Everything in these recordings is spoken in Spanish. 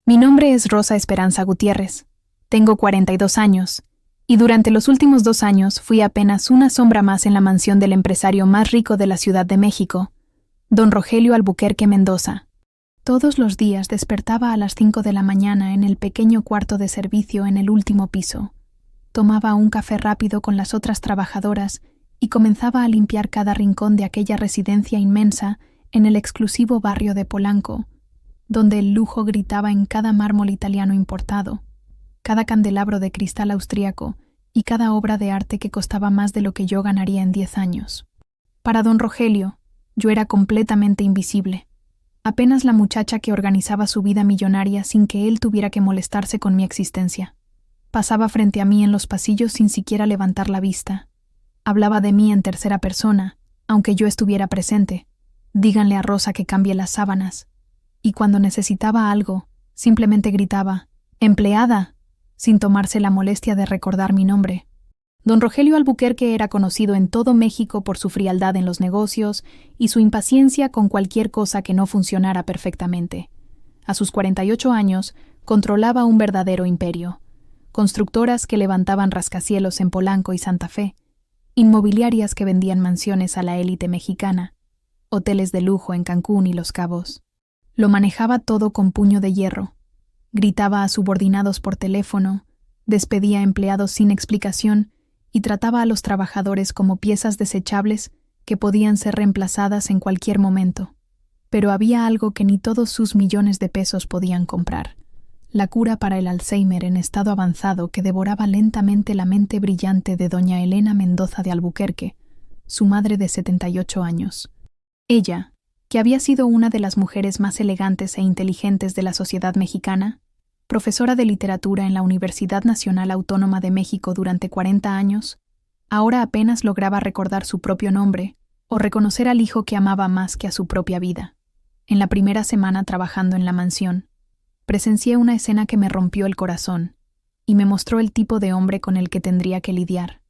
Mi nombre es Rosa Esperanza Gutiérrez. Tengo 42 años, y durante los últimos 2 años fui apenas una sombra más en la mansión del empresario más rico de la Ciudad de México, don Rogelio Albuquerque Mendoza. Todos los días despertaba a las 5 de la mañana en el pequeño cuarto de servicio en el último piso. Tomaba un café rápido con las otras trabajadoras y comenzaba a limpiar cada rincón de aquella residencia inmensa en el exclusivo barrio de Polanco, donde el lujo gritaba en cada mármol italiano importado, cada candelabro de cristal austríaco y cada obra de arte que costaba más de lo que yo ganaría en 10 años. Para don Rogelio, yo era completamente invisible, apenas la muchacha que organizaba su vida millonaria sin que él tuviera que molestarse con mi existencia. Pasaba frente a mí en los pasillos sin siquiera levantar la vista. Hablaba de mí en tercera persona, aunque yo estuviera presente. Díganle a Rosa que cambie las sábanas. Y cuando necesitaba algo, simplemente gritaba, «¡Empleada!», sin tomarse la molestia de recordar mi nombre. Don Rogelio Albuquerque era conocido en todo México por su frialdad en los negocios y su impaciencia con cualquier cosa que no funcionara perfectamente. A sus 48 años, controlaba un verdadero imperio. Constructoras que levantaban rascacielos en Polanco y Santa Fe, inmobiliarias que vendían mansiones a la élite mexicana, hoteles de lujo en Cancún y Los Cabos. Lo manejaba todo con puño de hierro. Gritaba a subordinados por teléfono, despedía a empleados sin explicación y trataba a los trabajadores como piezas desechables que podían ser reemplazadas en cualquier momento. Pero había algo que ni todos sus millones de pesos podían comprar: la cura para el Alzheimer en estado avanzado que devoraba lentamente la mente brillante de doña Elena Mendoza de Albuquerque, su madre de 78 años. Ella, que había sido una de las mujeres más elegantes e inteligentes de la sociedad mexicana, profesora de literatura en la Universidad Nacional Autónoma de México durante 40 años, ahora apenas lograba recordar su propio nombre o reconocer al hijo que amaba más que a su propia vida. En la primera semana trabajando en la mansión, presencié una escena que me rompió el corazón y me mostró el tipo de hombre con el que tendría que lidiar.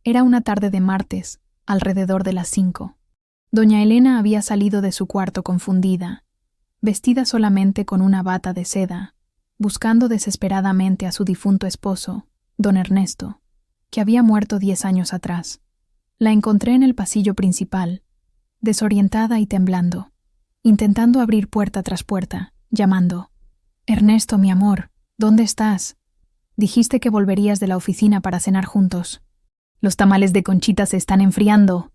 Era una tarde de martes, alrededor de las 5. Doña Elena había salido de su cuarto confundida, vestida solamente con una bata de seda, buscando desesperadamente a su difunto esposo, don Ernesto, que había muerto 10 años atrás. La encontré en el pasillo principal, desorientada y temblando, intentando abrir puerta tras puerta, llamando: «Ernesto, mi amor, ¿dónde estás? Dijiste que volverías de la oficina para cenar juntos. Los tamales de Conchita se están enfriando».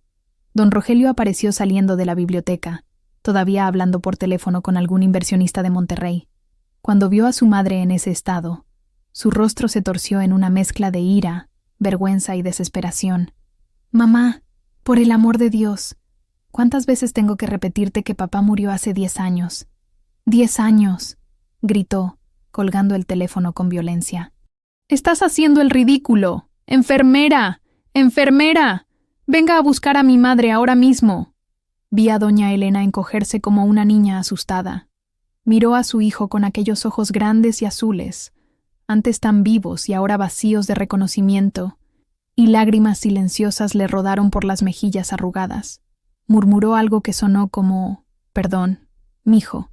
Don Rogelio apareció saliendo de la biblioteca, todavía hablando por teléfono con algún inversionista de Monterrey. Cuando vio a su madre en ese estado, su rostro se torció en una mezcla de ira, vergüenza y desesperación. «Mamá, por el amor de Dios, ¿cuántas veces tengo que repetirte que papá murió hace 10 años? ¡10 años!», gritó, colgando el teléfono con violencia. «¡Estás haciendo el ridículo! ¡Enfermera! ¡Enfermera! ¡Venga a buscar a mi madre ahora mismo!». Vi a doña Elena encogerse como una niña asustada. Miró a su hijo con aquellos ojos grandes y azules, antes tan vivos y ahora vacíos de reconocimiento, y lágrimas silenciosas le rodaron por las mejillas arrugadas. Murmuró algo que sonó como «Perdón, mijo»,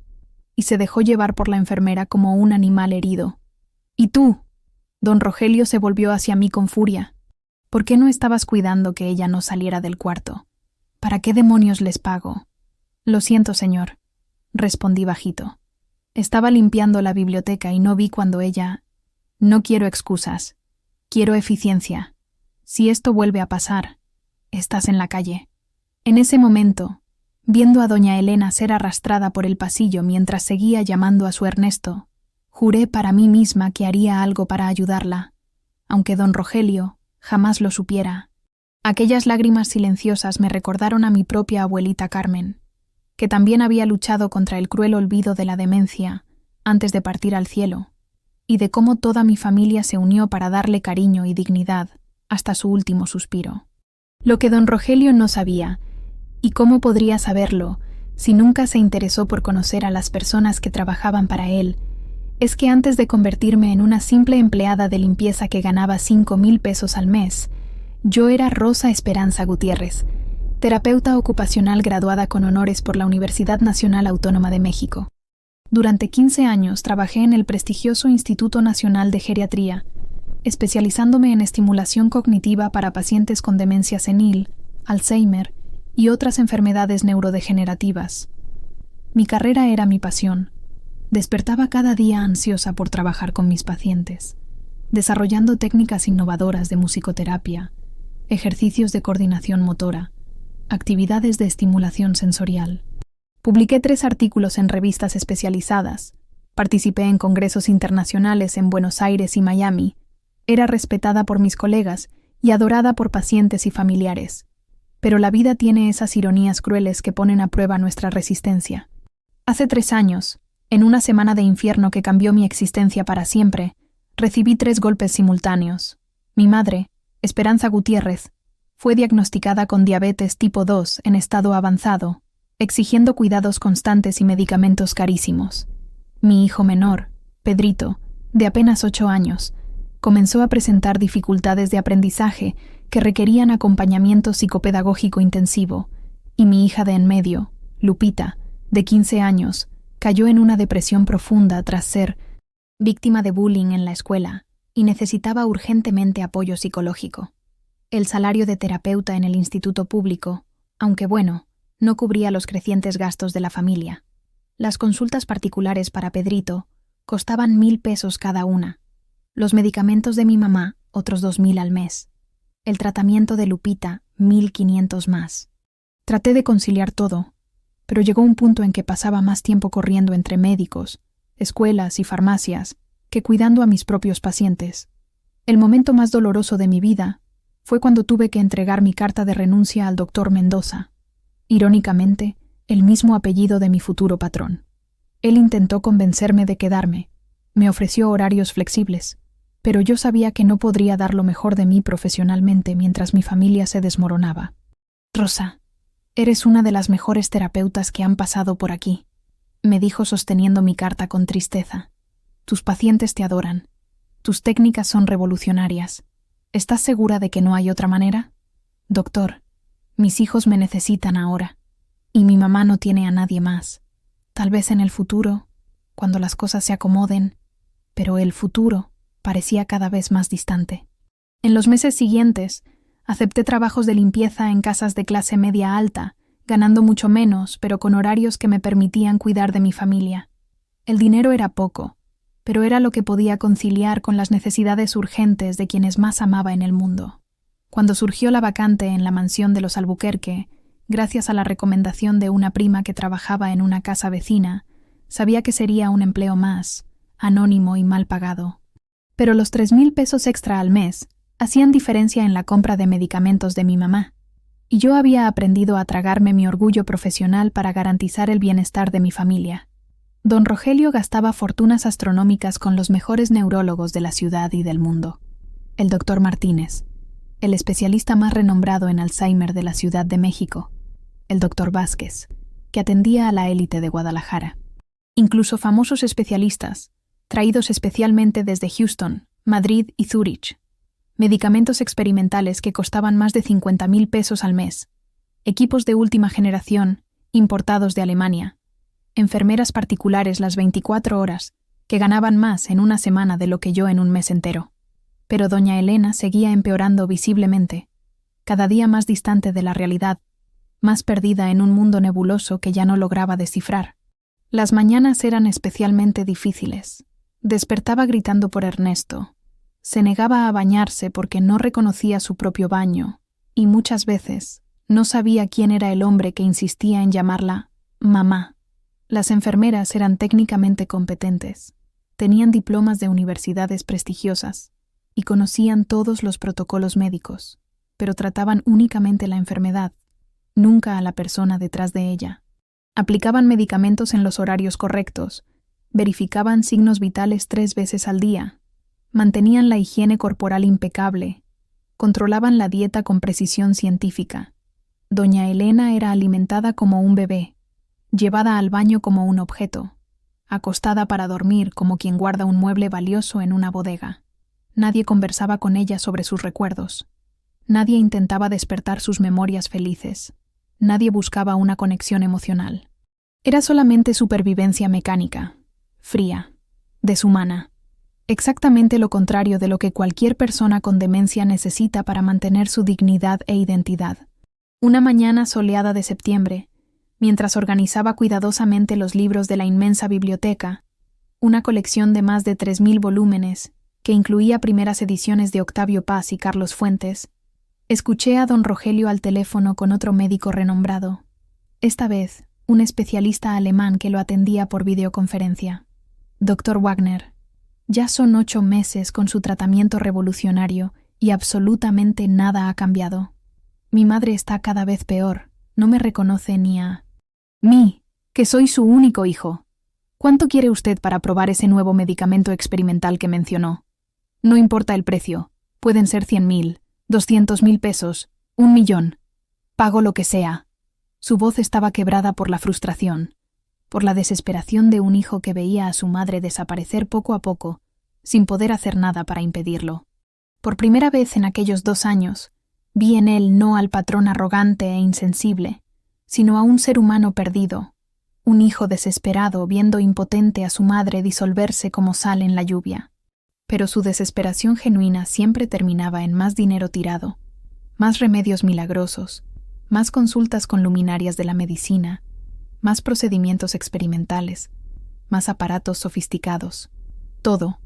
y se dejó llevar por la enfermera como un animal herido. «¿Y tú?». Don Rogelio se volvió hacia mí con furia. «¿Por qué no estabas cuidando que ella no saliera del cuarto? ¿Para qué demonios les pago?». «Lo siento, señor», respondí bajito. «Estaba limpiando la biblioteca y no vi cuando ella…». «No quiero excusas. Quiero eficiencia. Si esto vuelve a pasar, estás en la calle». En ese momento, viendo a doña Elena ser arrastrada por el pasillo mientras seguía llamando a su Ernesto, juré para mí misma que haría algo para ayudarla, aunque don Rogelio jamás lo supiera. Aquellas lágrimas silenciosas me recordaron a mi propia abuelita Carmen, que también había luchado contra el cruel olvido de la demencia antes de partir al cielo, y de cómo toda mi familia se unió para darle cariño y dignidad hasta su último suspiro. Lo que don Rogelio no sabía, y cómo podría saberlo si nunca se interesó por conocer a las personas que trabajaban para él, es que antes de convertirme en una simple empleada de limpieza que ganaba 5,000 pesos al mes, yo era Rosa Esperanza Gutiérrez, terapeuta ocupacional graduada con honores por la Universidad Nacional Autónoma de México. Durante 15 años trabajé en el prestigioso Instituto Nacional de Geriatría, especializándome en estimulación cognitiva para pacientes con demencia senil, Alzheimer y otras enfermedades neurodegenerativas. Mi carrera era mi pasión. Despertaba cada día ansiosa por trabajar con mis pacientes, desarrollando técnicas innovadoras de musicoterapia, ejercicios de coordinación motora, actividades de estimulación sensorial. Publiqué 3 artículos en revistas especializadas, participé en congresos internacionales en Buenos Aires y Miami, era respetada por mis colegas y adorada por pacientes y familiares. Pero la vida tiene esas ironías crueles que ponen a prueba nuestra resistencia. Hace 3 años, en una semana de infierno que cambió mi existencia para siempre, recibí 3 golpes simultáneos. Mi madre, Esperanza Gutiérrez, fue diagnosticada con diabetes tipo 2 en estado avanzado, exigiendo cuidados constantes y medicamentos carísimos. Mi hijo menor, Pedrito, de apenas 8 años, comenzó a presentar dificultades de aprendizaje que requerían acompañamiento psicopedagógico intensivo, y mi hija de en medio, Lupita, de 15 años, cayó en una depresión profunda tras ser víctima de bullying en la escuela y necesitaba urgentemente apoyo psicológico. El salario de terapeuta en el instituto público, aunque bueno, no cubría los crecientes gastos de la familia. Las consultas particulares para Pedrito costaban 1,000 pesos cada una. Los medicamentos de mi mamá, otros 2,000 al mes. El tratamiento de Lupita, 1,500 más. Traté de conciliar todo, pero llegó un punto en que pasaba más tiempo corriendo entre médicos, escuelas y farmacias que cuidando a mis propios pacientes. El momento más doloroso de mi vida fue cuando tuve que entregar mi carta de renuncia al doctor Mendoza. Irónicamente, el mismo apellido de mi futuro patrón. Él intentó convencerme de quedarme. Me ofreció horarios flexibles, pero yo sabía que no podría dar lo mejor de mí profesionalmente mientras mi familia se desmoronaba. Rosa, eres una de las mejores terapeutas que han pasado por aquí, me dijo sosteniendo mi carta con tristeza. Tus pacientes te adoran. Tus técnicas son revolucionarias. ¿Estás segura de que no hay otra manera? Doctor, mis hijos me necesitan ahora, y mi mamá no tiene a nadie más. Tal vez en el futuro, cuando las cosas se acomoden, pero el futuro parecía cada vez más distante. En los meses siguientes, acepté trabajos de limpieza en casas de clase media alta, ganando mucho menos, pero con horarios que me permitían cuidar de mi familia. El dinero era poco, pero era lo que podía conciliar con las necesidades urgentes de quienes más amaba en el mundo. Cuando surgió la vacante en la mansión de los Albuquerque, gracias a la recomendación de una prima que trabajaba en una casa vecina, sabía que sería un empleo más, anónimo y mal pagado. Pero los 3,000 pesos extra al mes hacían diferencia en la compra de medicamentos de mi mamá, y yo había aprendido a tragarme mi orgullo profesional para garantizar el bienestar de mi familia. Don Rogelio gastaba fortunas astronómicas con los mejores neurólogos de la ciudad y del mundo. El doctor Martínez, el especialista más renombrado en Alzheimer de la Ciudad de México, el doctor Vázquez, que atendía a la élite de Guadalajara. Incluso famosos especialistas, traídos especialmente desde Houston, Madrid y Zúrich. Medicamentos experimentales que costaban más de 50,000 pesos al mes. Equipos de última generación, importados de Alemania. Enfermeras particulares las 24 horas, que ganaban más en una semana de lo que yo en un mes entero. Pero doña Elena seguía empeorando visiblemente, cada día más distante de la realidad, más perdida en un mundo nebuloso que ya no lograba descifrar. Las mañanas eran especialmente difíciles. Despertaba gritando por Ernesto. Se negaba a bañarse porque no reconocía su propio baño, y muchas veces no sabía quién era el hombre que insistía en llamarla mamá. Las enfermeras eran técnicamente competentes, tenían diplomas de universidades prestigiosas y conocían todos los protocolos médicos, pero trataban únicamente la enfermedad, nunca a la persona detrás de ella. Aplicaban medicamentos en los horarios correctos, verificaban signos vitales 3 veces al día, mantenían la higiene corporal impecable, controlaban la dieta con precisión científica. Doña Elena era alimentada como un bebé, llevada al baño como un objeto, acostada para dormir como quien guarda un mueble valioso en una bodega. Nadie conversaba con ella sobre sus recuerdos. Nadie intentaba despertar sus memorias felices. Nadie buscaba una conexión emocional. Era solamente supervivencia mecánica. fría, deshumana. Exactamente lo contrario de lo que cualquier persona con demencia necesita para mantener su dignidad e identidad. Una mañana soleada de septiembre, mientras organizaba cuidadosamente los libros de la inmensa biblioteca, una colección de más de 3.000 volúmenes, que incluía primeras ediciones de Octavio Paz y Carlos Fuentes, escuché a don Rogelio al teléfono con otro médico renombrado, esta vez un especialista alemán que lo atendía por videoconferencia. Dr. Wagner, ya son 8 meses con su tratamiento revolucionario y absolutamente nada ha cambiado. Mi madre está cada vez peor, no me reconoce ni a mí, que soy su único hijo. ¿Cuánto quiere usted para probar ese nuevo medicamento experimental que mencionó? No importa el precio, pueden ser 100.000, 200.000 pesos, 1.000.000. Pago lo que sea. Su voz estaba quebrada por la frustración, por la desesperación de un hijo que veía a su madre desaparecer poco a poco, sin poder hacer nada para impedirlo. Por primera vez en aquellos 2 años, vi en él no al patrón arrogante e insensible, sino a un ser humano perdido, un hijo desesperado viendo impotente a su madre disolverse como sal en la lluvia. Pero su desesperación genuina siempre terminaba en más dinero tirado, más remedios milagrosos, más consultas con luminarias de la medicina, más procedimientos experimentales, más aparatos sofisticados. Todo,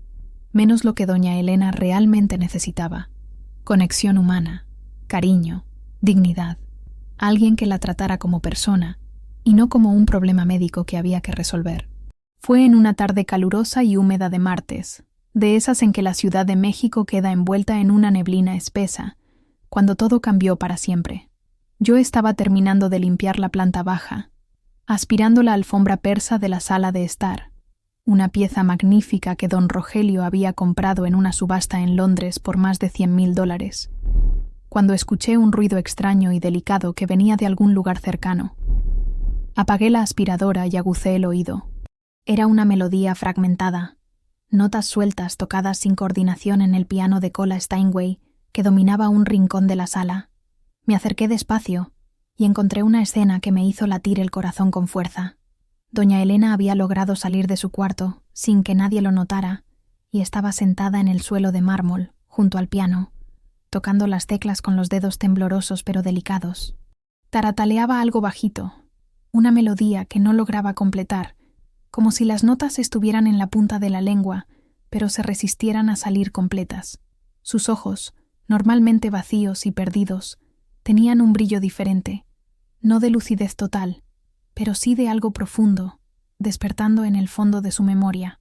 menos lo que doña Elena realmente necesitaba: conexión humana, cariño, dignidad, alguien que la tratara como persona y no como un problema médico que había que resolver. Fue en una tarde calurosa y húmeda de martes, de esas en que la Ciudad de México queda envuelta en una neblina espesa, cuando todo cambió para siempre. Yo estaba terminando de limpiar la planta baja, aspirando la alfombra persa de la sala de estar, una pieza magnífica que don Rogelio había comprado en una subasta en Londres por más de $100.000, cuando escuché un ruido extraño y delicado que venía de algún lugar cercano. Apagué la aspiradora y agucé el oído. Era una melodía fragmentada, notas sueltas tocadas sin coordinación en el piano de cola Steinway que dominaba un rincón de la sala. Me acerqué despacio y encontré una escena que me hizo latir el corazón con fuerza. Doña Elena había logrado salir de su cuarto sin que nadie lo notara y estaba sentada en el suelo de mármol, junto al piano, tocando las teclas con los dedos temblorosos pero delicados. Tarataleaba algo bajito, una melodía que no lograba completar, como si las notas estuvieran en la punta de la lengua, pero se resistieran a salir completas. Sus ojos, normalmente vacíos y perdidos, tenían un brillo diferente, no de lucidez total, pero sí de algo profundo, despertando en el fondo de su memoria.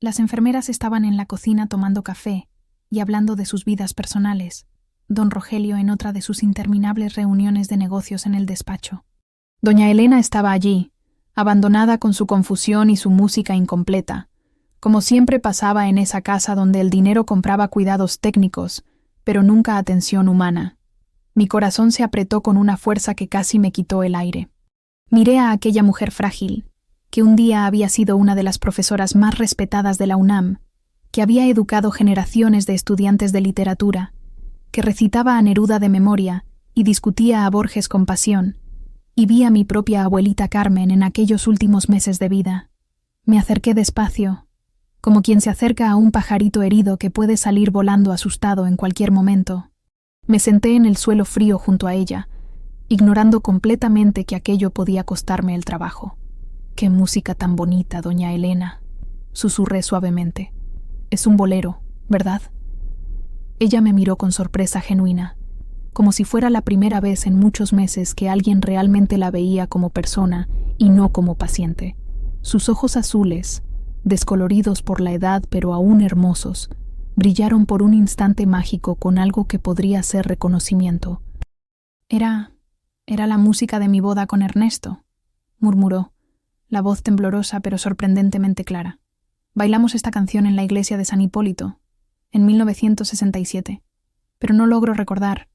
Las enfermeras estaban en la cocina tomando café y hablando de sus vidas personales, don Rogelio en otra de sus interminables reuniones de negocios en el despacho. Doña Elena estaba allí, abandonada con su confusión y su música incompleta, como siempre pasaba en esa casa donde el dinero compraba cuidados técnicos, pero nunca atención humana. Mi corazón se apretó con una fuerza que casi me quitó el aire. Miré a aquella mujer frágil, que un día había sido una de las profesoras más respetadas de la UNAM, que había educado generaciones de estudiantes de literatura, que recitaba a Neruda de memoria y discutía a Borges con pasión, y vi a mi propia abuelita Carmen en aquellos últimos meses de vida. Me acerqué despacio, como quien se acerca a un pajarito herido que puede salir volando asustado en cualquier momento. Me senté en el suelo frío junto a ella, ignorando completamente que aquello podía costarme el trabajo. «Qué música tan bonita, doña Elena», susurré suavemente. «Es un bolero, ¿verdad?» Ella me miró con sorpresa genuina, como si fuera la primera vez en muchos meses que alguien realmente la veía como persona y no como paciente. Sus ojos azules, descoloridos por la edad pero aún hermosos, brillaron por un instante mágico con algo que podría ser reconocimiento. Era la música de mi boda con Ernesto», murmuró, la voz temblorosa pero sorprendentemente clara. «Bailamos esta canción en la iglesia de San Hipólito, en 1967, pero no logro recordar.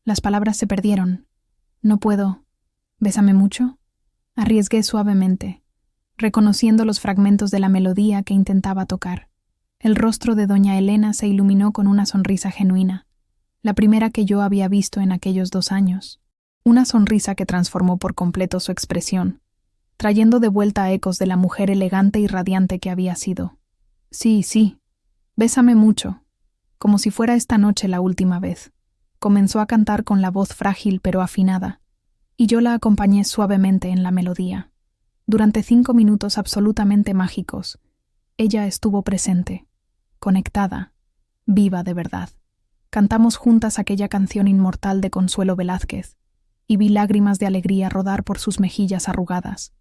Las palabras se perdieron. No puedo. ¿Bésame mucho?», arriesgué suavemente, reconociendo los fragmentos de la melodía que intentaba tocar. El rostro de doña Elena se iluminó con una sonrisa genuina, la primera que yo había visto en aquellos 2 años. Una sonrisa que transformó por completo su expresión. trayendo de vuelta ecos de la mujer elegante y radiante que había sido. Sí, sí, bésame mucho, como si fuera esta noche la última vez. Comenzó a cantar con la voz frágil pero afinada, y yo la acompañé suavemente en la melodía. Durante 5 minutos absolutamente mágicos, ella estuvo presente, conectada, viva de verdad. Cantamos juntas aquella canción inmortal de Consuelo Velázquez, y vi lágrimas de alegría rodar por sus mejillas arrugadas.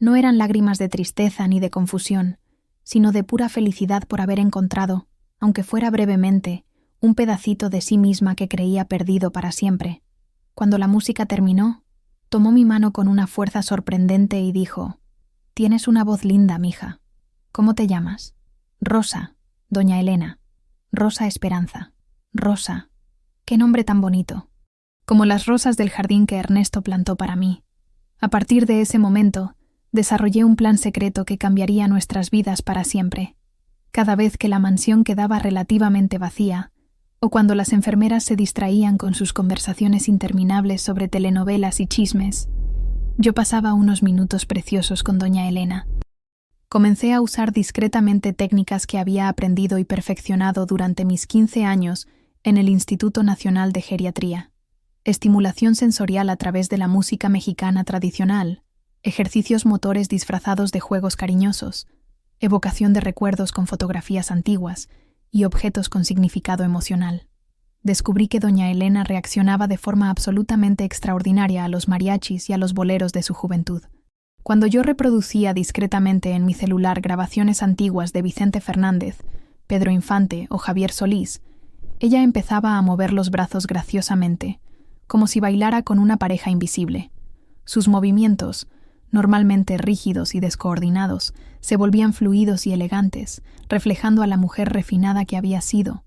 No eran lágrimas de tristeza ni de confusión, sino de pura felicidad por haber encontrado, aunque fuera brevemente, un pedacito de sí misma que creía perdido para siempre. Cuando la música terminó, tomó mi mano con una fuerza sorprendente y dijo: «Tienes una voz linda, mija. ¿Cómo te llamas?» «Rosa, doña Elena. Rosa Esperanza. Rosa. Qué nombre tan bonito. Como las rosas del jardín que Ernesto plantó para mí». A partir de ese momento, desarrollé un plan secreto que cambiaría nuestras vidas para siempre. Cada vez que la mansión quedaba relativamente vacía, o cuando las enfermeras se distraían con sus conversaciones interminables sobre telenovelas y chismes, yo pasaba unos minutos preciosos con doña Elena. Comencé a usar discretamente técnicas que había aprendido y perfeccionado durante mis 15 años en el Instituto Nacional de Geriatría. Estimulación sensorial a través de la música mexicana tradicional, ejercicios motores disfrazados de juegos cariñosos, evocación de recuerdos con fotografías antiguas y objetos con significado emocional. Descubrí que doña Elena reaccionaba de forma absolutamente extraordinaria a los mariachis y a los boleros de su juventud. Cuando yo reproducía discretamente en mi celular grabaciones antiguas de Vicente Fernández, Pedro Infante o Javier Solís, ella empezaba a mover los brazos graciosamente, como si bailara con una pareja invisible. Sus movimientos, normalmente rígidos y descoordinados, se volvían fluidos y elegantes, reflejando a la mujer refinada que había sido.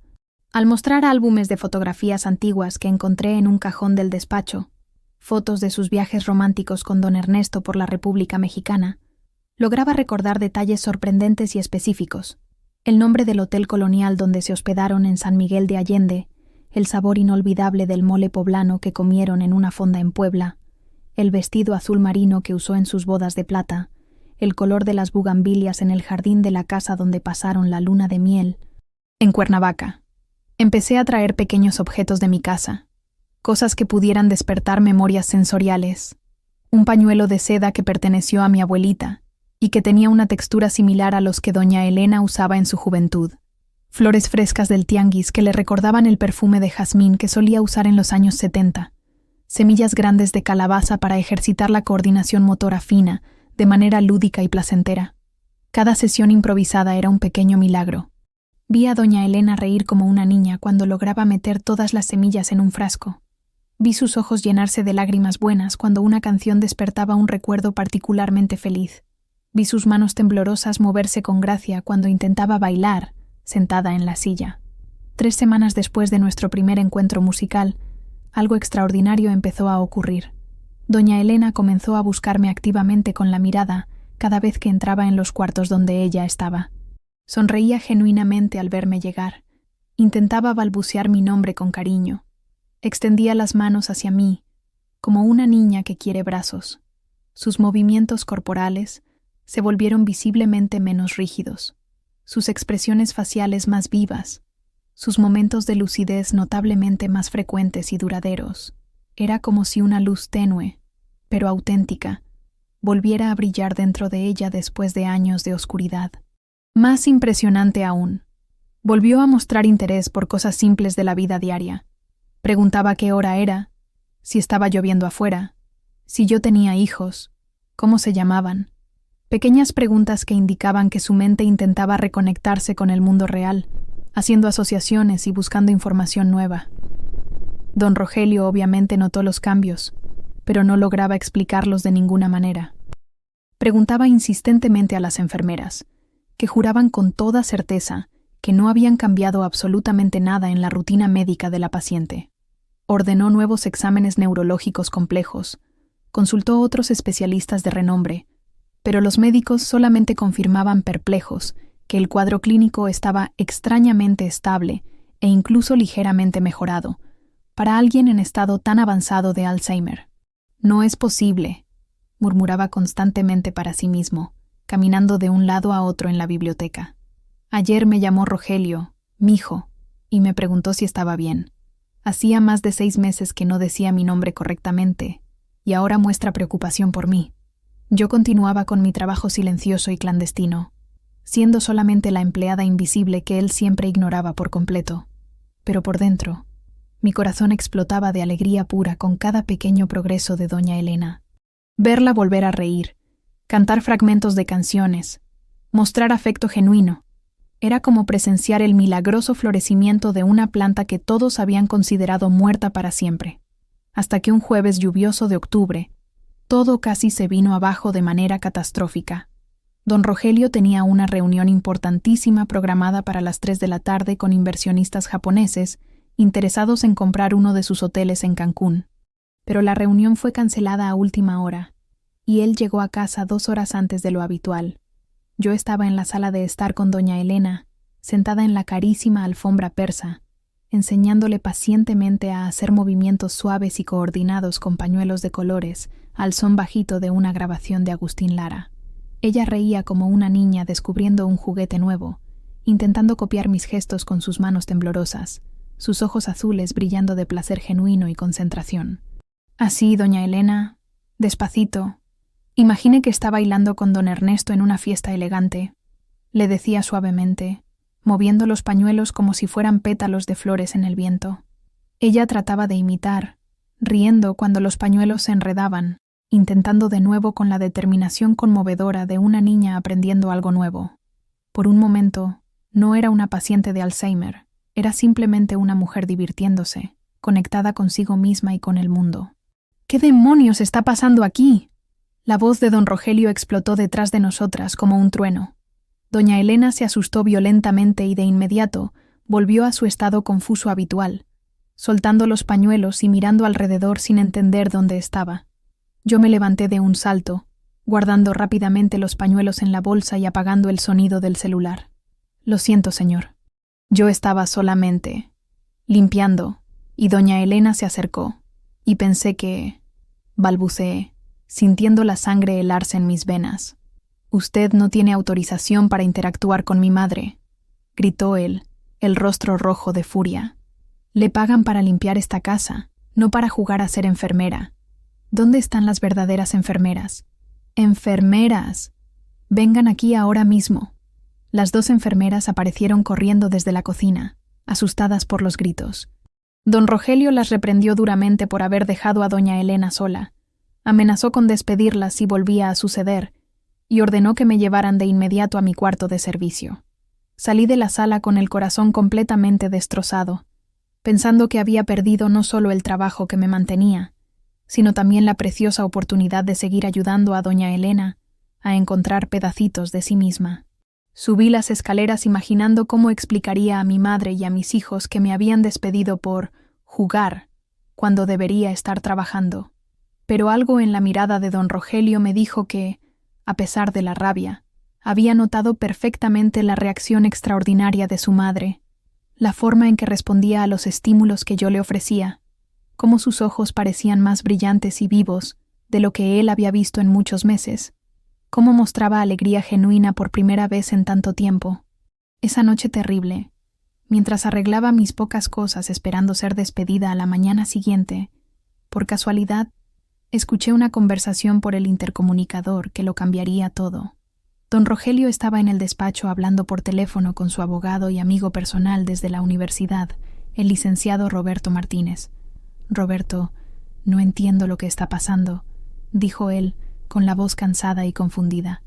Al mostrar álbumes de fotografías antiguas que encontré en un cajón del despacho, fotos de sus viajes románticos con don Ernesto por la República Mexicana, lograba recordar detalles sorprendentes y específicos: el nombre del hotel colonial donde se hospedaron en San Miguel de Allende, el sabor inolvidable del mole poblano que comieron en una fonda en Puebla, el vestido azul marino que usó en sus bodas de plata, el color de las bugambilias en el jardín de la casa donde pasaron la luna de miel. En Cuernavaca, empecé a traer pequeños objetos de mi casa, cosas que pudieran despertar memorias sensoriales. Un pañuelo de seda que perteneció a mi abuelita y que tenía una textura similar a los que doña Elena usaba en su juventud. Flores frescas del tianguis que le recordaban el perfume de jazmín que solía usar en los años 70. Semillas grandes de calabaza para ejercitar la coordinación motora fina, de manera lúdica y placentera. Cada sesión improvisada era un pequeño milagro. Vi a doña Elena reír como una niña cuando lograba meter todas las semillas en un frasco. Vi sus ojos llenarse de lágrimas buenas cuando una canción despertaba un recuerdo particularmente feliz. Vi sus manos temblorosas moverse con gracia cuando intentaba bailar, sentada en la silla. 3 semanas después de nuestro primer encuentro musical, algo extraordinario empezó a ocurrir. Doña Elena comenzó a buscarme activamente con la mirada cada vez que entraba en los cuartos donde ella estaba. Sonreía genuinamente al verme llegar. Intentaba balbucear mi nombre con cariño. Extendía las manos hacia mí, como una niña que quiere brazos. Sus movimientos corporales se volvieron visiblemente menos rígidos, sus expresiones faciales más vivas, sus momentos de lucidez notablemente más frecuentes y duraderos. Era como si una luz tenue, pero auténtica, volviera a brillar dentro de ella después de años de oscuridad. Más impresionante aún, volvió a mostrar interés por cosas simples de la vida diaria. Preguntaba qué hora era, si estaba lloviendo afuera, si yo tenía hijos, cómo se llamaban. Pequeñas preguntas que indicaban que su mente intentaba reconectarse con el mundo real, haciendo asociaciones y buscando información nueva. Don Rogelio obviamente notó los cambios, pero no lograba explicarlos de ninguna manera. Preguntaba insistentemente a las enfermeras, que juraban con toda certeza que no habían cambiado absolutamente nada en la rutina médica de la paciente. Ordenó nuevos exámenes neurológicos complejos, consultó a otros especialistas de renombre, pero los médicos solamente confirmaban perplejos que el cuadro clínico estaba extrañamente estable e incluso ligeramente mejorado para alguien en estado tan avanzado de Alzheimer. «No es posible», murmuraba constantemente para sí mismo, caminando de un lado a otro en la biblioteca. Ayer me llamó Rogelio, mijo, y me preguntó si estaba bien. Hacía más de 6 meses que no decía mi nombre correctamente, y ahora muestra preocupación por mí. Yo continuaba con mi trabajo silencioso y clandestino, siendo solamente la empleada invisible que él siempre ignoraba por completo. Pero por dentro, mi corazón explotaba de alegría pura con cada pequeño progreso de doña Elena. Verla volver a reír, cantar fragmentos de canciones, mostrar afecto genuino, era como presenciar el milagroso florecimiento de una planta que todos habían considerado muerta para siempre. Hasta que un jueves lluvioso de octubre, todo casi se vino abajo de manera catastrófica. Don Rogelio tenía una reunión importantísima programada para las 3 de la tarde con inversionistas japoneses interesados en comprar uno de sus hoteles en Cancún. Pero la reunión fue cancelada a última hora, y él llegó a casa 2 horas antes de lo habitual. Yo estaba en la sala de estar con doña Elena, sentada en la carísima alfombra persa, enseñándole pacientemente a hacer movimientos suaves y coordinados con pañuelos de colores al son bajito de una grabación de Agustín Lara. Ella reía como una niña descubriendo un juguete nuevo, intentando copiar mis gestos con sus manos temblorosas, sus ojos azules brillando de placer genuino y concentración. Así, doña Elena, despacito, imagine que está bailando con don Ernesto en una fiesta elegante, le decía suavemente, moviendo los pañuelos como si fueran pétalos de flores en el viento. Ella trataba de imitar, riendo cuando los pañuelos se enredaban, intentando de nuevo con la determinación conmovedora de una niña aprendiendo algo nuevo. Por un momento, no era una paciente de Alzheimer, era simplemente una mujer divirtiéndose, conectada consigo misma y con el mundo. ¿Qué demonios está pasando aquí? La voz de don Rogelio explotó detrás de nosotras como un trueno. Doña Elena se asustó violentamente y de inmediato volvió a su estado confuso habitual, soltando los pañuelos y mirando alrededor sin entender dónde estaba. Yo me levanté de un salto, guardando rápidamente los pañuelos en la bolsa y apagando el sonido del celular. Lo siento, señor. Yo estaba solamente limpiando, y doña Elena se acercó, y pensé que... balbuceé, sintiendo la sangre helarse en mis venas. «Usted no tiene autorización para interactuar con mi madre», gritó él, el rostro rojo de furia. «Le pagan para limpiar esta casa, no para jugar a ser enfermera. ¿Dónde están las verdaderas enfermeras? ¡Enfermeras! Vengan aquí ahora mismo». Las 2 enfermeras aparecieron corriendo desde la cocina, asustadas por los gritos. Don Rogelio las reprendió duramente por haber dejado a doña Elena sola. Amenazó con despedirlas si volvía a suceder, y ordenó que me llevaran de inmediato a mi cuarto de servicio. Salí de la sala con el corazón completamente destrozado, pensando que había perdido no solo el trabajo que me mantenía, sino también la preciosa oportunidad de seguir ayudando a doña Elena a encontrar pedacitos de sí misma. Subí las escaleras imaginando cómo explicaría a mi madre y a mis hijos que me habían despedido por jugar cuando debería estar trabajando. Pero algo en la mirada de don Rogelio me dijo que, a pesar de la rabia, había notado perfectamente la reacción extraordinaria de su madre, la forma en que respondía a los estímulos que yo le ofrecía, cómo sus ojos parecían más brillantes y vivos de lo que él había visto en muchos meses, cómo mostraba alegría genuina por primera vez en tanto tiempo. Esa noche terrible, mientras arreglaba mis pocas cosas esperando ser despedida a la mañana siguiente, por casualidad, escuché una conversación por el intercomunicador que lo cambiaría todo. Don Rogelio estaba en el despacho hablando por teléfono con su abogado y amigo personal desde la universidad, el licenciado Roberto Martínez. «Roberto, no entiendo lo que está pasando», dijo él, con la voz cansada y confundida.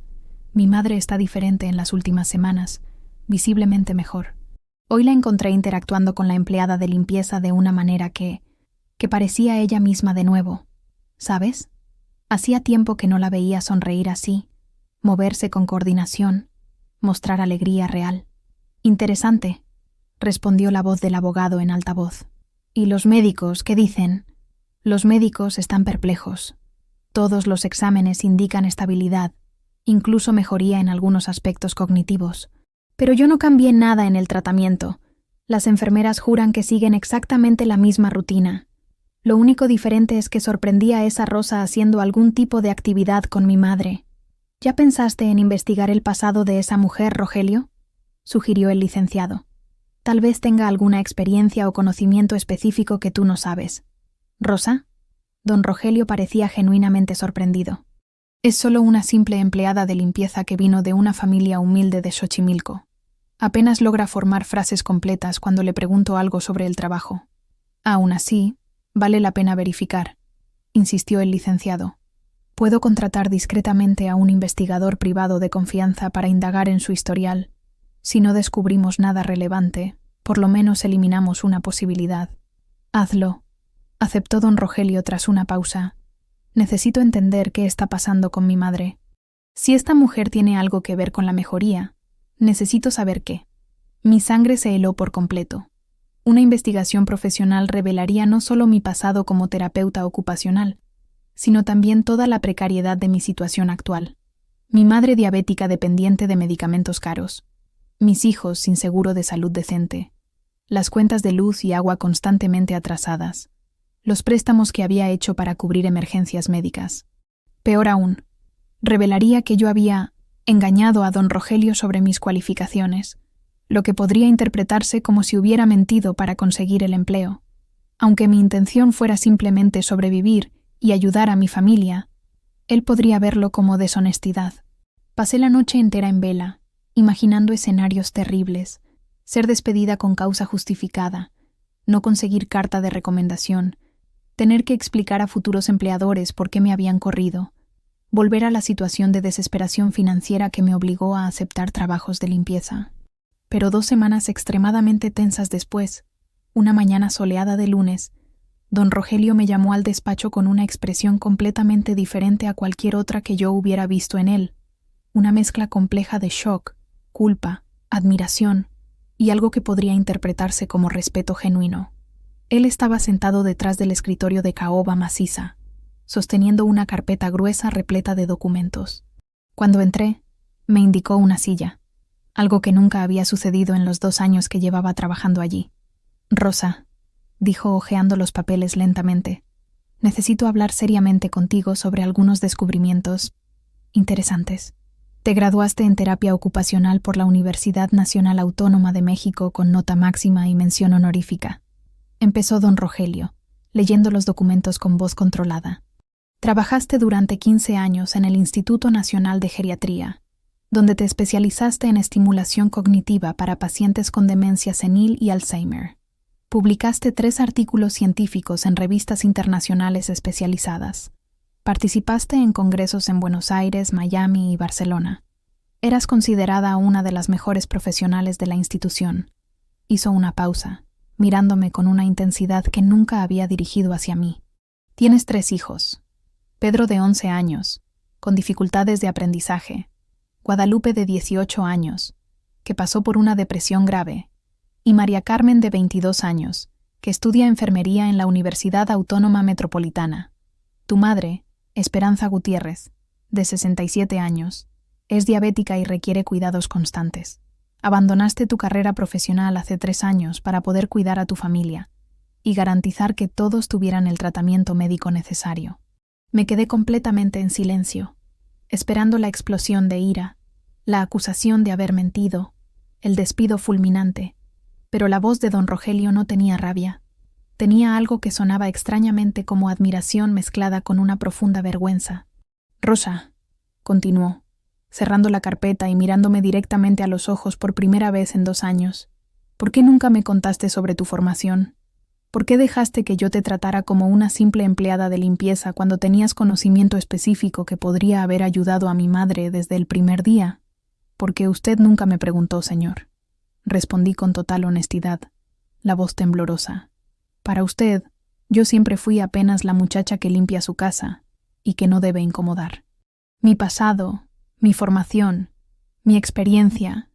«Mi madre está diferente en las últimas semanas, visiblemente mejor. Hoy la encontré interactuando con la empleada de limpieza de una manera que parecía ella misma de nuevo. ¿Sabes? Hacía tiempo que no la veía sonreír así, moverse con coordinación, mostrar alegría real». «Interesante», respondió la voz del abogado en alta voz. «¿Y los médicos qué dicen?» «Los médicos están perplejos. Todos los exámenes indican estabilidad, incluso mejoría en algunos aspectos cognitivos. Pero yo no cambié nada en el tratamiento. Las enfermeras juran que siguen exactamente la misma rutina. Lo único diferente es que sorprendí a esa Rosa haciendo algún tipo de actividad con mi madre. ¿Ya pensaste en investigar el pasado de esa mujer, Rogelio?, sugirió el licenciado. Tal vez tenga alguna experiencia o conocimiento específico que tú no sabes. ¿Rosa? Don Rogelio parecía genuinamente sorprendido. Es solo una simple empleada de limpieza que vino de una familia humilde de Xochimilco. Apenas logra formar frases completas cuando le pregunto algo sobre el trabajo. Aún así, vale la pena verificar, insistió el licenciado. Puedo contratar discretamente a un investigador privado de confianza para indagar en su historial. Si no descubrimos nada relevante, por lo menos eliminamos una posibilidad. Hazlo, aceptó don Rogelio tras una pausa. Necesito entender qué está pasando con mi madre. Si esta mujer tiene algo que ver con la mejoría, necesito saber qué. Mi sangre se heló por completo. Una investigación profesional revelaría no solo mi pasado como terapeuta ocupacional, sino también toda la precariedad de mi situación actual. Mi madre diabética dependiente de medicamentos caros. Mis hijos sin seguro de salud decente. Las cuentas de luz y agua constantemente atrasadas. Los préstamos que había hecho para cubrir emergencias médicas. Peor aún, revelaría que yo había engañado a don Rogelio sobre mis cualificaciones, lo que podría interpretarse como si hubiera mentido para conseguir el empleo. Aunque mi intención fuera simplemente sobrevivir y ayudar a mi familia, él podría verlo como deshonestidad. Pasé la noche entera en vela, imaginando escenarios terribles, ser despedida con causa justificada, no conseguir carta de recomendación, tener que explicar a futuros empleadores por qué me habían corrido, volver a la situación de desesperación financiera que me obligó a aceptar trabajos de limpieza. Pero 2 semanas extremadamente tensas después, una mañana soleada de lunes, don Rogelio me llamó al despacho con una expresión completamente diferente a cualquier otra que yo hubiera visto en él, una mezcla compleja de shock, culpa, admiración y algo que podría interpretarse como respeto genuino. Él estaba sentado detrás del escritorio de caoba maciza, sosteniendo una carpeta gruesa repleta de documentos. Cuando entré, me indicó una silla, algo que nunca había sucedido en los 2 años que llevaba trabajando allí. Rosa, dijo hojeando los papeles lentamente, necesito hablar seriamente contigo sobre algunos descubrimientos interesantes. Te graduaste en terapia ocupacional por la Universidad Nacional Autónoma de México con nota máxima y mención honorífica. Empezó don Rogelio, leyendo los documentos con voz controlada. Trabajaste durante 15 años en el Instituto Nacional de Geriatría, donde te especializaste en estimulación cognitiva para pacientes con demencia senil y Alzheimer. Publicaste 3 artículos científicos en revistas internacionales especializadas. Participaste en congresos en Buenos Aires, Miami y Barcelona. Eras considerada una de las mejores profesionales de la institución. Hizo una pausa, mirándome con una intensidad que nunca había dirigido hacia mí. Tienes 3 hijos. Pedro de 11 años, con dificultades de aprendizaje. Guadalupe de 18 años, que pasó por una depresión grave. Y María Carmen de 22 años, que estudia enfermería en la Universidad Autónoma Metropolitana. Tu madre, Esperanza Gutiérrez, de 67 años, es diabética y requiere cuidados constantes. Abandonaste tu carrera profesional hace 3 años para poder cuidar a tu familia y garantizar que todos tuvieran el tratamiento médico necesario. Me quedé completamente en silencio, esperando la explosión de ira, la acusación de haber mentido, el despido fulminante, pero la voz de don Rogelio no tenía rabia. Tenía algo que sonaba extrañamente como admiración mezclada con una profunda vergüenza. Rosa, continuó, cerrando la carpeta y mirándome directamente a los ojos por primera vez en 2 años. ¿Por qué nunca me contaste sobre tu formación? ¿Por qué dejaste que yo te tratara como una simple empleada de limpieza cuando tenías conocimiento específico que podría haber ayudado a mi madre desde el primer día? Porque usted nunca me preguntó, señor. Respondí con total honestidad, la voz temblorosa. Para usted, yo siempre fui apenas la muchacha que limpia su casa y que no debe incomodar. Mi pasado, mi formación, mi experiencia,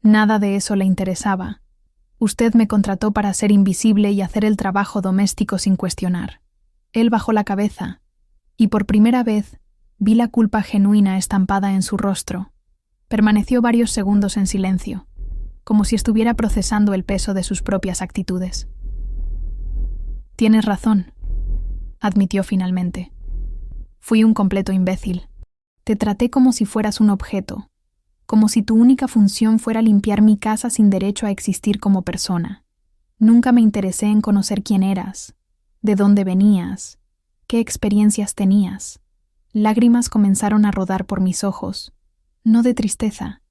nada de eso le interesaba. Usted me contrató para ser invisible y hacer el trabajo doméstico sin cuestionar. Él bajó la cabeza, y por primera vez vi la culpa genuina estampada en su rostro. Permaneció varios segundos en silencio, como si estuviera procesando el peso de sus propias actitudes. Tienes razón, admitió finalmente. Fui un completo imbécil. Te traté como si fueras un objeto, como si tu única función fuera limpiar mi casa sin derecho a existir como persona. Nunca me interesé en conocer quién eras, de dónde venías, qué experiencias tenías. Lágrimas comenzaron a rodar por mis ojos, no de tristeza,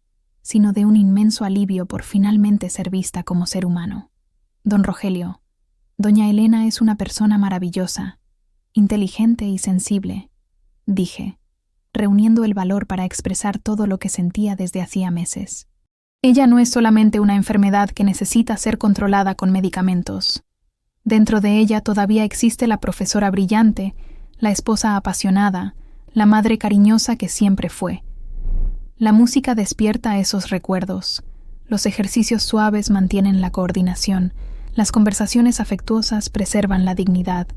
sino de un inmenso alivio por finalmente ser vista como ser humano. Don Rogelio, doña Elena es una persona maravillosa, inteligente y sensible, dije, reuniendo el valor para expresar todo lo que sentía desde hacía meses. Ella no es solamente una enfermedad que necesita ser controlada con medicamentos. Dentro de ella todavía existe la profesora brillante, la esposa apasionada, la madre cariñosa que siempre fue. La música despierta esos recuerdos, los ejercicios suaves mantienen la coordinación, las conversaciones afectuosas preservan la dignidad.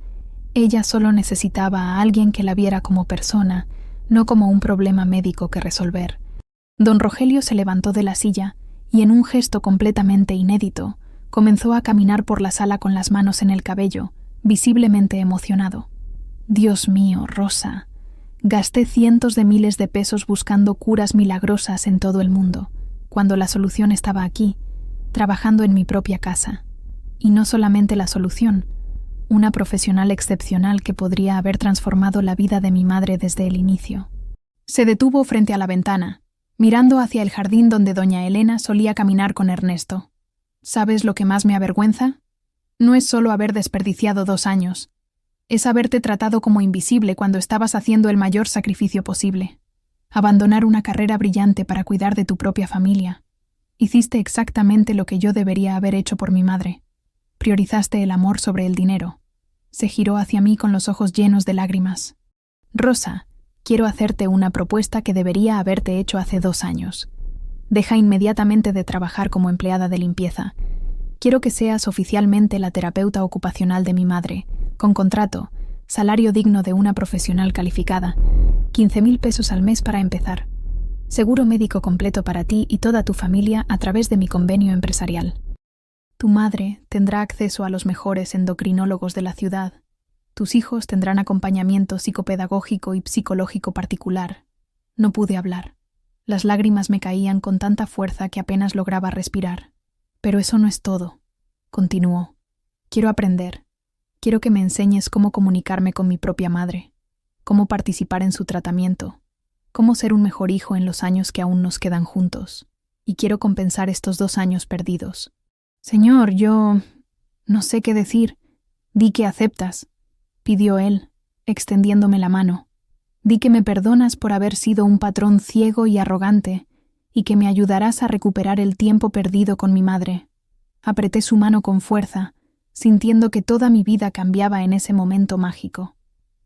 Ella solo necesitaba a alguien que la viera como persona, no como un problema médico que resolver. Don Rogelio se levantó de la silla y en un gesto completamente inédito, comenzó a caminar por la sala con las manos en el cabello, visiblemente emocionado. Dios mío, Rosa, gasté cientos de miles de pesos buscando curas milagrosas en todo el mundo, cuando la solución estaba aquí, trabajando en mi propia casa. Y no solamente la solución, una profesional excepcional que podría haber transformado la vida de mi madre desde el inicio. Se detuvo frente a la ventana, mirando hacia el jardín donde doña Elena solía caminar con Ernesto. ¿Sabes lo que más me avergüenza? No es solo haber desperdiciado 2 años, es haberte tratado como invisible cuando estabas haciendo el mayor sacrificio posible. Abandonar una carrera brillante para cuidar de tu propia familia. Hiciste exactamente lo que yo debería haber hecho por mi madre. Priorizaste el amor sobre el dinero. Se giró hacia mí con los ojos llenos de lágrimas. Rosa, quiero hacerte una propuesta que debería haberte hecho hace 2 años. Deja inmediatamente de trabajar como empleada de limpieza. Quiero que seas oficialmente la terapeuta ocupacional de mi madre, con contrato, salario digno de una profesional calificada, 15.000 pesos al mes para empezar. Seguro médico completo para ti y toda tu familia a través de mi convenio empresarial. Tu madre tendrá acceso a los mejores endocrinólogos de la ciudad. Tus hijos tendrán acompañamiento psicopedagógico y psicológico particular. No pude hablar. Las lágrimas me caían con tanta fuerza que apenas lograba respirar. Pero eso no es todo, continuó. Quiero aprender. Quiero que me enseñes cómo comunicarme con mi propia madre, cómo participar en su tratamiento, cómo ser un mejor hijo en los años que aún nos quedan juntos. Y quiero compensar estos 2 años perdidos. Señor, yo no sé qué decir. Di que aceptas, pidió él, extendiéndome la mano. Di que me perdonas por haber sido un patrón ciego y arrogante, y que me ayudarás a recuperar el tiempo perdido con mi madre. Apreté su mano con fuerza, sintiendo que toda mi vida cambiaba en ese momento mágico.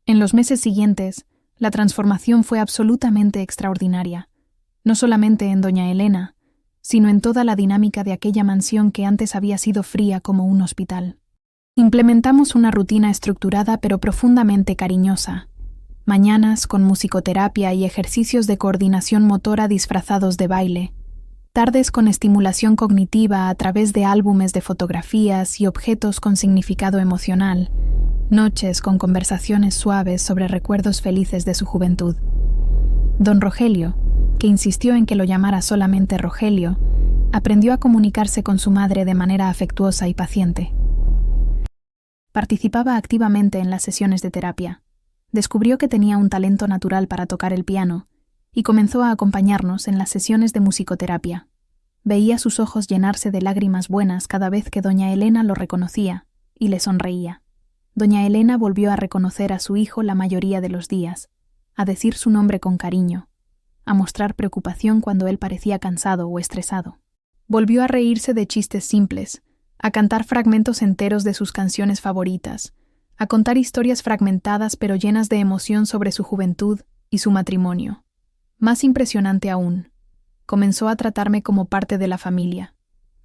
En los meses siguientes, la transformación fue absolutamente extraordinaria, no solamente en doña Elena, sino en toda la dinámica de aquella mansión que antes había sido fría como un hospital. Implementamos una rutina estructurada pero profundamente cariñosa. Mañanas con musicoterapia y ejercicios de coordinación motora disfrazados de baile. Tardes con estimulación cognitiva a través de álbumes de fotografías y objetos con significado emocional. Noches con conversaciones suaves sobre recuerdos felices de su juventud. Don Rogelio, que insistió en que lo llamara solamente Rogelio, aprendió a comunicarse con su madre de manera afectuosa y paciente. Participaba activamente en las sesiones de terapia. Descubrió que tenía un talento natural para tocar el piano y comenzó a acompañarnos en las sesiones de musicoterapia. Veía sus ojos llenarse de lágrimas buenas cada vez que doña Elena lo reconocía y le sonreía. Doña Elena volvió a reconocer a su hijo la mayoría de los días, a decir su nombre con cariño, a mostrar preocupación cuando él parecía cansado o estresado. Volvió a reírse de chistes simples, a cantar fragmentos enteros de sus canciones favoritas, a contar historias fragmentadas pero llenas de emoción sobre su juventud y su matrimonio. Más impresionante aún, comenzó a tratarme como parte de la familia.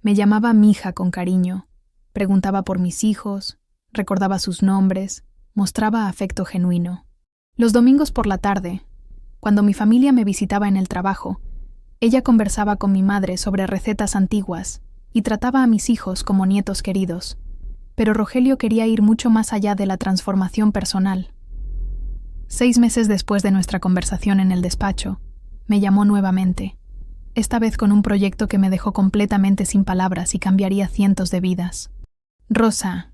Me llamaba mija con cariño, preguntaba por mis hijos, recordaba sus nombres, mostraba afecto genuino. Los domingos por la tarde, cuando mi familia me visitaba en el trabajo, ella conversaba con mi madre sobre recetas antiguas y trataba a mis hijos como nietos queridos. Pero Rogelio quería ir mucho más allá de la transformación personal. 6 meses después de nuestra conversación en el despacho, me llamó nuevamente, esta vez con un proyecto que me dejó completamente sin palabras y cambiaría cientos de vidas. Rosa,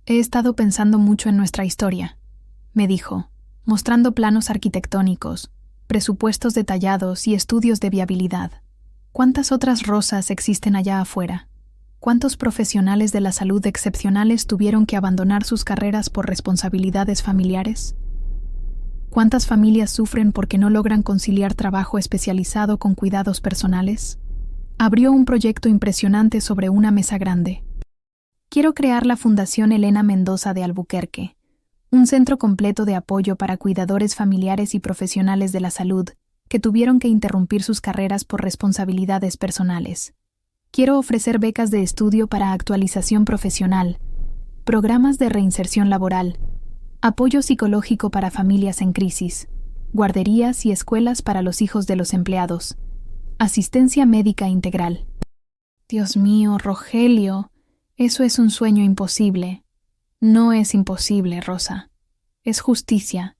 he estado pensando mucho en nuestra historia, me dijo, mostrando planos arquitectónicos, presupuestos detallados y estudios de viabilidad. ¿Cuántas otras Rosas existen allá afuera? ¿Cuántos profesionales de la salud excepcionales tuvieron que abandonar sus carreras por responsabilidades familiares? ¿Cuántas familias sufren porque no logran conciliar trabajo especializado con cuidados personales? Abrió un proyecto impresionante sobre una mesa grande. Quiero crear la Fundación Elena Mendoza de Albuquerque, un centro completo de apoyo para cuidadores familiares y profesionales de la salud que tuvieron que interrumpir sus carreras por responsabilidades personales. Quiero ofrecer becas de estudio para actualización profesional, programas de reinserción laboral, apoyo psicológico para familias en crisis, guarderías y escuelas para los hijos de los empleados, asistencia médica integral. Dios mío, Rogelio, eso es un sueño imposible. No es imposible, Rosa. Es justicia,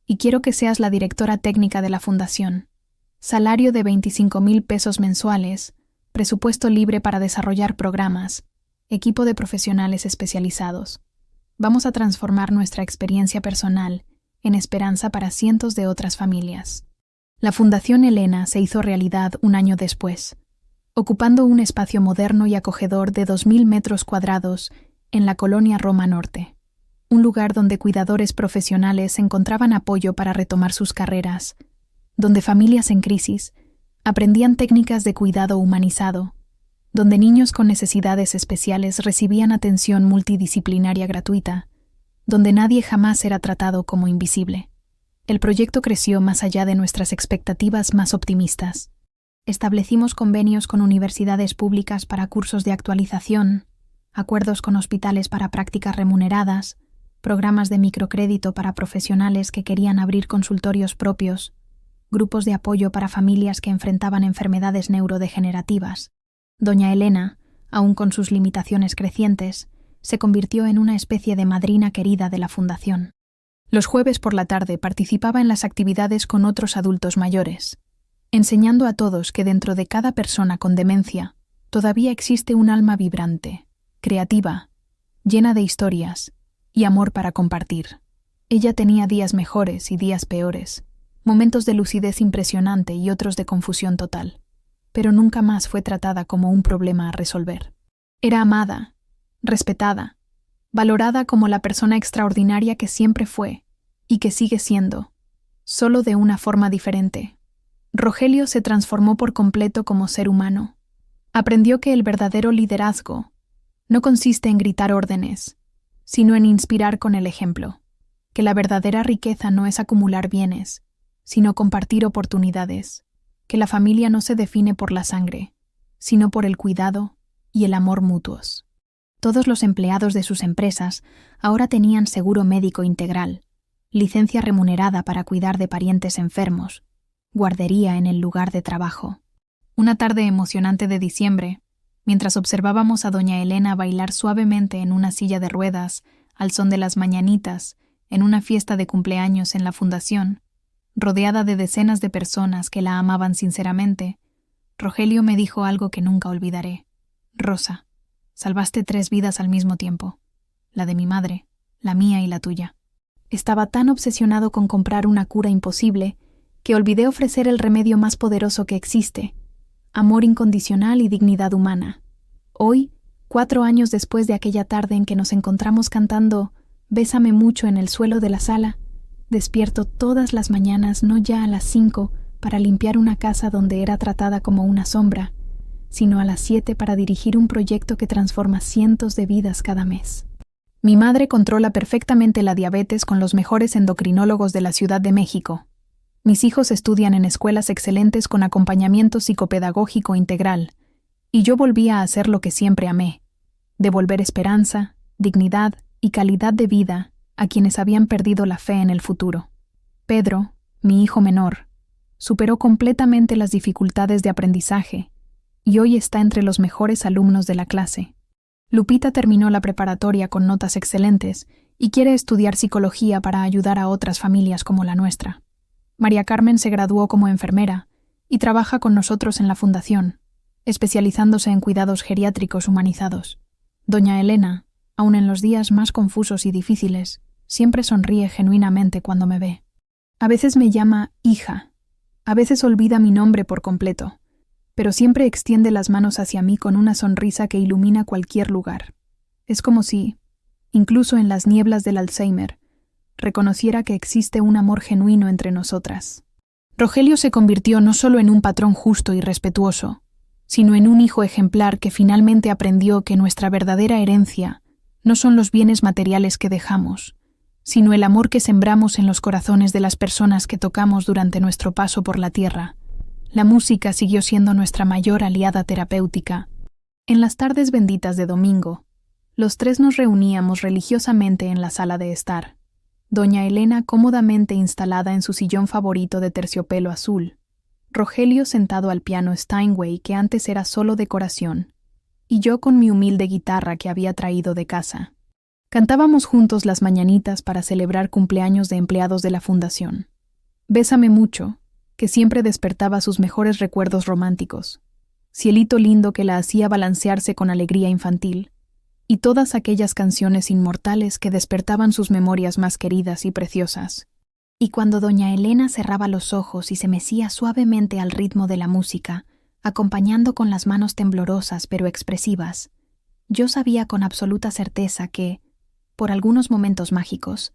y quiero que seas la directora técnica de la fundación. Salario de 25,000 pesos mensuales, presupuesto libre para desarrollar programas, equipo de profesionales especializados. Vamos a transformar nuestra experiencia personal en esperanza para cientos de otras familias. La Fundación Elena se hizo realidad un año después, ocupando un espacio moderno y acogedor de 2,000 metros cuadrados en la colonia Roma Norte, un lugar donde cuidadores profesionales encontraban apoyo para retomar sus carreras, donde familias en crisis aprendían técnicas de cuidado humanizado, donde niños con necesidades especiales recibían atención multidisciplinaria gratuita, donde nadie jamás era tratado como invisible. El proyecto creció más allá de nuestras expectativas más optimistas. Establecimos convenios con universidades públicas para cursos de actualización, acuerdos con hospitales para prácticas remuneradas, programas de microcrédito para profesionales que querían abrir consultorios propios, grupos de apoyo para familias que enfrentaban enfermedades neurodegenerativas. Doña Elena, aun con sus limitaciones crecientes, se convirtió en una especie de madrina querida de la fundación. Los jueves por la tarde participaba en las actividades con otros adultos mayores, enseñando a todos que dentro de cada persona con demencia todavía existe un alma vibrante, creativa, llena de historias y amor para compartir. Ella tenía días mejores y días peores, momentos de lucidez impresionante y otros de confusión total, pero nunca más fue tratada como un problema a resolver. Era amada, respetada, valorada como la persona extraordinaria que siempre fue y que sigue siendo, solo de una forma diferente. Rogelio se transformó por completo como ser humano. Aprendió que el verdadero liderazgo no consiste en gritar órdenes, sino en inspirar con el ejemplo, que la verdadera riqueza no es acumular bienes, sino compartir oportunidades, que la familia no se define por la sangre, sino por el cuidado y el amor mutuos. Todos los empleados de sus empresas ahora tenían seguro médico integral, licencia remunerada para cuidar de parientes enfermos, guardería en el lugar de trabajo. Una tarde emocionante de diciembre, mientras observábamos a doña Elena bailar suavemente en una silla de ruedas al son de las mañanitas en una fiesta de cumpleaños en la fundación, rodeada de decenas de personas que la amaban sinceramente, Rogelio me dijo algo que nunca olvidaré. Rosa, salvaste 3 vidas al mismo tiempo, la de mi madre, la mía y la tuya. Estaba tan obsesionado con comprar una cura imposible que olvidé ofrecer el remedio más poderoso que existe, amor incondicional y dignidad humana. Hoy, 4 años después de aquella tarde en que nos encontramos cantando Bésame mucho en el suelo de la sala, despierto todas las mañanas no ya a las 5 para limpiar una casa donde era tratada como una sombra, sino a las 7 para dirigir un proyecto que transforma cientos de vidas cada mes. Mi madre controla perfectamente la diabetes con los mejores endocrinólogos de la Ciudad de México. Mis hijos estudian en escuelas excelentes con acompañamiento psicopedagógico integral, y yo volví a hacer lo que siempre amé, devolver esperanza, dignidad y calidad de vida a quienes habían perdido la fe en el futuro. Pedro, mi hijo menor, superó completamente las dificultades de aprendizaje y hoy está entre los mejores alumnos de la clase. Lupita terminó la preparatoria con notas excelentes y quiere estudiar psicología para ayudar a otras familias como la nuestra. María Carmen se graduó como enfermera y trabaja con nosotros en la fundación, especializándose en cuidados geriátricos humanizados. Doña Elena, aun en los días más confusos y difíciles, siempre sonríe genuinamente cuando me ve. A veces me llama hija, a veces olvida mi nombre por completo, pero siempre extiende las manos hacia mí con una sonrisa que ilumina cualquier lugar. Es como si, incluso en las nieblas del Alzheimer, reconociera que existe un amor genuino entre nosotras. Rogelio se convirtió no solo en un patrón justo y respetuoso, sino en un hijo ejemplar que finalmente aprendió que nuestra verdadera herencia no son los bienes materiales que dejamos, sino el amor que sembramos en los corazones de las personas que tocamos durante nuestro paso por la tierra. La música siguió siendo nuestra mayor aliada terapéutica. En las tardes benditas de domingo, los tres nos reuníamos religiosamente en la sala de estar. Doña Elena cómodamente instalada en su sillón favorito de terciopelo azul, Rogelio sentado al piano Steinway que antes era solo decoración, y yo con mi humilde guitarra que había traído de casa. Cantábamos juntos las mañanitas para celebrar cumpleaños de empleados de la fundación. Bésame mucho, que siempre despertaba sus mejores recuerdos románticos, Cielito lindo que la hacía balancearse con alegría infantil, y todas aquellas canciones inmortales que despertaban sus memorias más queridas y preciosas. Y cuando doña Elena cerraba los ojos y se mecía suavemente al ritmo de la música, acompañando con las manos temblorosas pero expresivas, yo sabía con absoluta certeza que, por algunos momentos mágicos,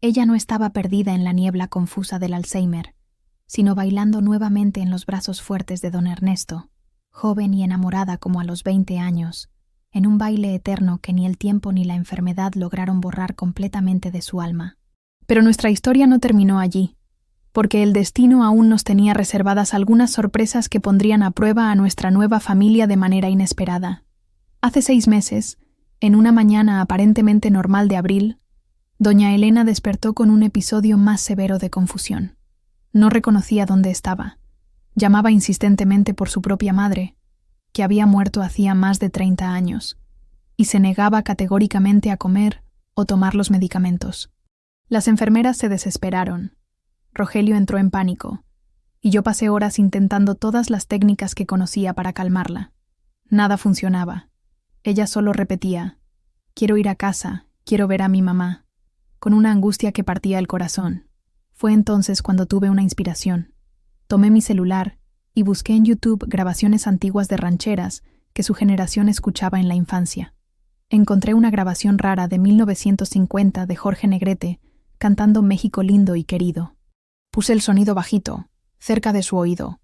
ella no estaba perdida en la niebla confusa del Alzheimer, sino bailando nuevamente en los brazos fuertes de don Ernesto, joven y enamorada como a los 20 años, en un baile eterno que ni el tiempo ni la enfermedad lograron borrar completamente de su alma. Pero nuestra historia no terminó allí, porque el destino aún nos tenía reservadas algunas sorpresas que pondrían a prueba a nuestra nueva familia de manera inesperada. Hace 6 meses, en una mañana aparentemente normal de abril, doña Elena despertó con un episodio más severo de confusión. No reconocía dónde estaba. Llamaba insistentemente por su propia madre, que había muerto hacía más de 30 años, y se negaba categóricamente a comer o tomar los medicamentos. Las enfermeras se desesperaron. Rogelio entró en pánico, y yo pasé horas intentando todas las técnicas que conocía para calmarla. Nada funcionaba. Ella solo repetía, «Quiero ir a casa, quiero ver a mi mamá», con una angustia que partía el corazón. Fue entonces cuando tuve una inspiración. Tomé mi celular y busqué en YouTube grabaciones antiguas de rancheras que su generación escuchaba en la infancia. Encontré una grabación rara de 1950 de Jorge Negrete cantando México lindo y querido. Puse el sonido bajito, cerca de su oído.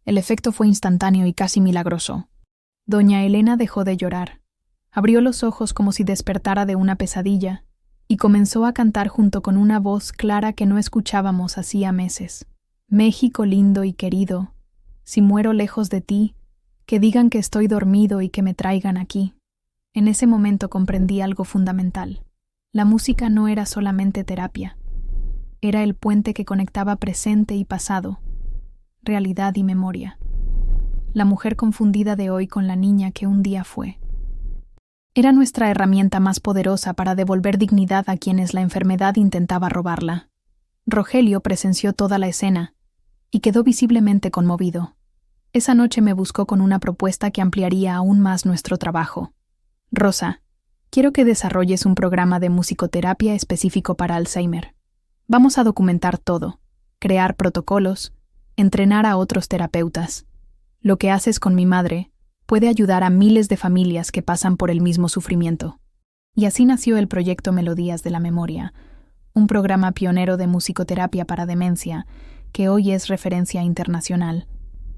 El efecto fue instantáneo y casi milagroso. Doña Elena dejó de llorar. Abrió los ojos como si despertara de una pesadilla y comenzó a cantar junto con una voz clara que no escuchábamos hacía meses. México lindo y querido, si muero lejos de ti, que digan que estoy dormido y que me traigan aquí. En ese momento comprendí algo fundamental. La música no era solamente terapia. Era el puente que conectaba presente y pasado, realidad y memoria. La mujer confundida de hoy con la niña que un día fue. Era nuestra herramienta más poderosa para devolver dignidad a quienes la enfermedad intentaba robarla. Rogelio presenció toda la escena y quedó visiblemente conmovido. Esa noche me buscó con una propuesta que ampliaría aún más nuestro trabajo. «Rosa, quiero que desarrolles un programa de musicoterapia específico para Alzheimer. Vamos a documentar todo, crear protocolos, entrenar a otros terapeutas. Lo que haces con mi madre puede ayudar a miles de familias que pasan por el mismo sufrimiento». Y así nació el proyecto Melodías de la Memoria, un programa pionero de musicoterapia para demencia, que hoy es referencia internacional.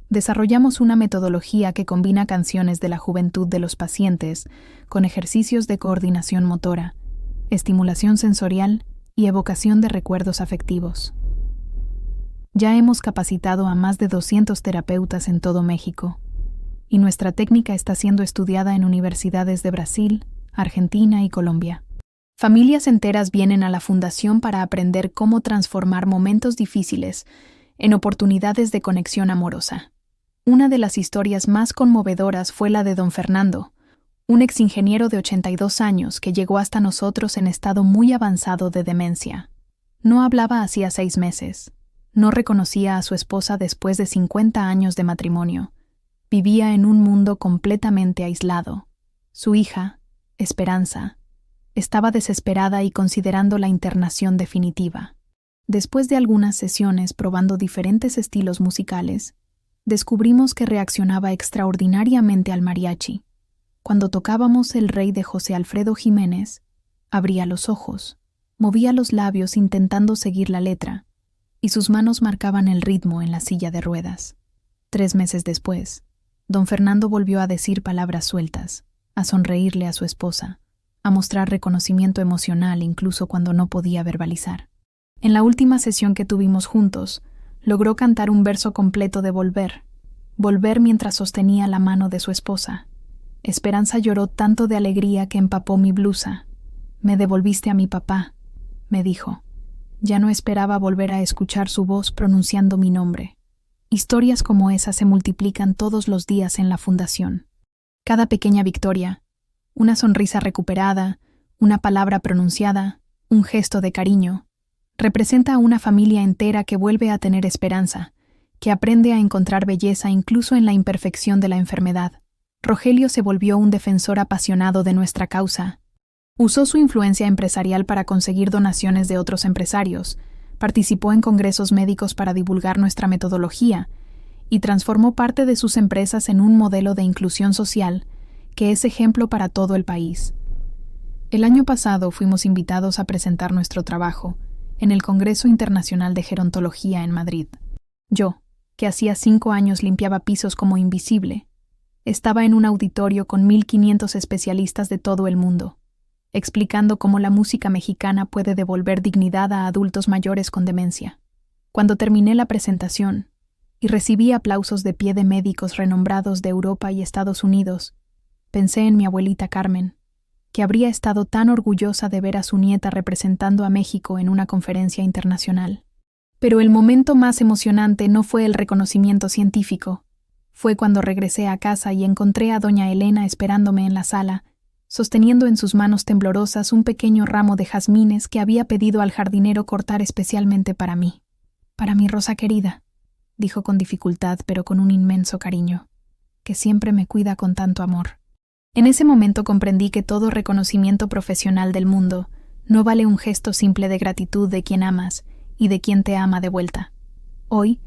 Desarrollamos una metodología que combina canciones de la juventud de los pacientes con ejercicios de coordinación motora, estimulación sensorial y evocación de recuerdos afectivos. Ya hemos capacitado a más de 200 terapeutas en todo México, y nuestra técnica está siendo estudiada en universidades de Brasil, Argentina y Colombia. Familias enteras vienen a la fundación para aprender cómo transformar momentos difíciles en oportunidades de conexión amorosa. Una de las historias más conmovedoras fue la de don Fernando, un exingeniero de 82 años que llegó hasta nosotros en estado muy avanzado de demencia. No hablaba hacía 6 meses. No reconocía a su esposa después de 50 años de matrimonio. Vivía en un mundo completamente aislado. Su hija, Esperanza, estaba desesperada y considerando la internación definitiva. Después de algunas sesiones probando diferentes estilos musicales, descubrimos que reaccionaba extraordinariamente al mariachi. Cuando tocábamos El Rey de José Alfredo Jiménez, abría los ojos, movía los labios intentando seguir la letra, y sus manos marcaban el ritmo en la silla de ruedas. 3 meses después, don Fernando volvió a decir palabras sueltas, a sonreírle a su esposa, a mostrar reconocimiento emocional incluso cuando no podía verbalizar. En la última sesión que tuvimos juntos, logró cantar un verso completo de Volver mientras sostenía la mano de su esposa. Esperanza lloró tanto de alegría que empapó mi blusa. «Me devolviste a mi papá», me dijo. Ya no esperaba volver a escuchar su voz pronunciando mi nombre. Historias como esa se multiplican todos los días en la fundación. Cada pequeña victoria, una sonrisa recuperada, una palabra pronunciada, un gesto de cariño, representa a una familia entera que vuelve a tener esperanza, que aprende a encontrar belleza incluso en la imperfección de la enfermedad. Rogelio se volvió un defensor apasionado de nuestra causa. Usó su influencia empresarial para conseguir donaciones de otros empresarios, participó en congresos médicos para divulgar nuestra metodología y transformó parte de sus empresas en un modelo de inclusión social que es ejemplo para todo el país. El año pasado fuimos invitados a presentar nuestro trabajo en el Congreso Internacional de Gerontología en Madrid. Yo, que hacía 5 años limpiaba pisos como invisible, estaba en un auditorio con 1,500 especialistas de todo el mundo, explicando cómo la música mexicana puede devolver dignidad a adultos mayores con demencia. Cuando terminé la presentación y recibí aplausos de pie de médicos renombrados de Europa y Estados Unidos, pensé en mi abuelita Carmen, que habría estado tan orgullosa de ver a su nieta representando a México en una conferencia internacional. Pero el momento más emocionante no fue el reconocimiento científico. Fue cuando regresé a casa y encontré a doña Elena esperándome en la sala, sosteniendo en sus manos temblorosas un pequeño ramo de jazmines que había pedido al jardinero cortar especialmente para mí. «Para mi Rosa querida», dijo con dificultad pero con un inmenso cariño, «que siempre me cuida con tanto amor». En ese momento comprendí que todo reconocimiento profesional del mundo no vale un gesto simple de gratitud de quien amas y de quien te ama de vuelta. Hoy,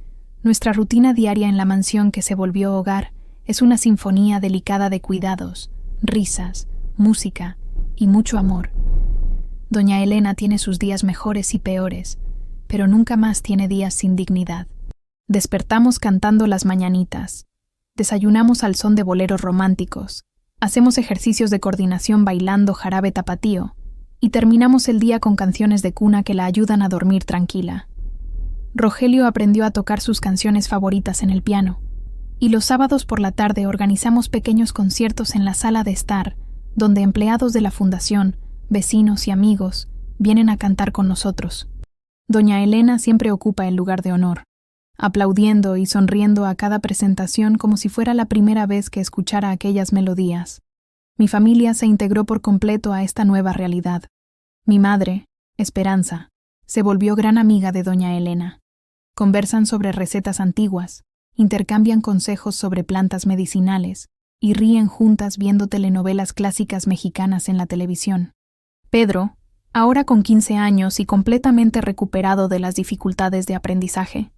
nuestra rutina diaria en la mansión que se volvió hogar es una sinfonía delicada de cuidados, risas, música y mucho amor. Doña Elena tiene sus días mejores y peores, pero nunca más tiene días sin dignidad. Despertamos cantando las mañanitas, desayunamos al son de boleros románticos, hacemos ejercicios de coordinación bailando jarabe tapatío y terminamos el día con canciones de cuna que la ayudan a dormir tranquila. Rogelio aprendió a tocar sus canciones favoritas en el piano, y los sábados por la tarde organizamos pequeños conciertos en la sala de estar, donde empleados de la fundación, vecinos y amigos vienen a cantar con nosotros. Doña Elena siempre ocupa el lugar de honor, aplaudiendo y sonriendo a cada presentación como si fuera la primera vez que escuchara aquellas melodías. Mi familia se integró por completo a esta nueva realidad. Mi madre, Esperanza, se volvió gran amiga de doña Elena. Conversan sobre recetas antiguas, intercambian consejos sobre plantas medicinales y ríen juntas viendo telenovelas clásicas mexicanas en la televisión. Pedro, ahora con 15 años y completamente recuperado de las dificultades de aprendizaje,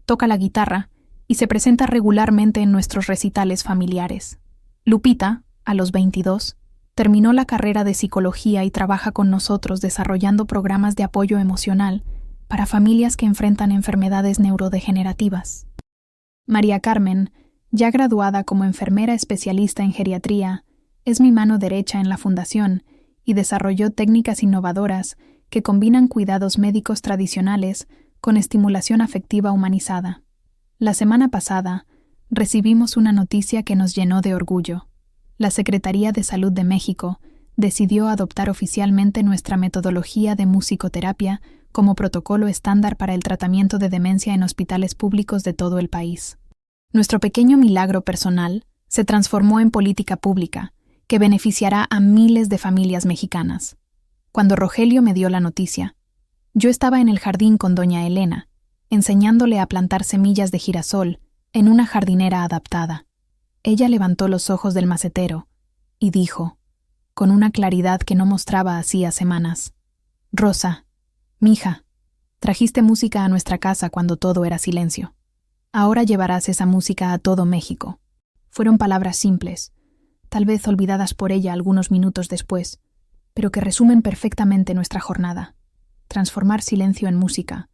toca la guitarra y se presenta regularmente en nuestros recitales familiares. Lupita, a los 22, terminó la carrera de psicología y trabaja con nosotros desarrollando programas de apoyo emocional para familias que enfrentan enfermedades neurodegenerativas. María Carmen, ya graduada como enfermera especialista en geriatría, es mi mano derecha en la fundación y desarrolló técnicas innovadoras que combinan cuidados médicos tradicionales con estimulación afectiva humanizada. La semana pasada, recibimos una noticia que nos llenó de orgullo. La Secretaría de Salud de México decidió adoptar oficialmente nuestra metodología de musicoterapia como protocolo estándar para el tratamiento de demencia en hospitales públicos de todo el país. Nuestro pequeño milagro personal se transformó en política pública que beneficiará a miles de familias mexicanas. Cuando Rogelio me dio la noticia, yo estaba en el jardín con doña Elena, enseñándole a plantar semillas de girasol en una jardinera adaptada. Ella levantó los ojos del macetero y dijo, con una claridad que no mostraba hacía semanas: «Rosa, mija, trajiste música a nuestra casa cuando todo era silencio. Ahora llevarás esa música a todo México». Fueron palabras simples, tal vez olvidadas por ella algunos minutos después, pero que resumen perfectamente nuestra jornada. Transformar silencio en música,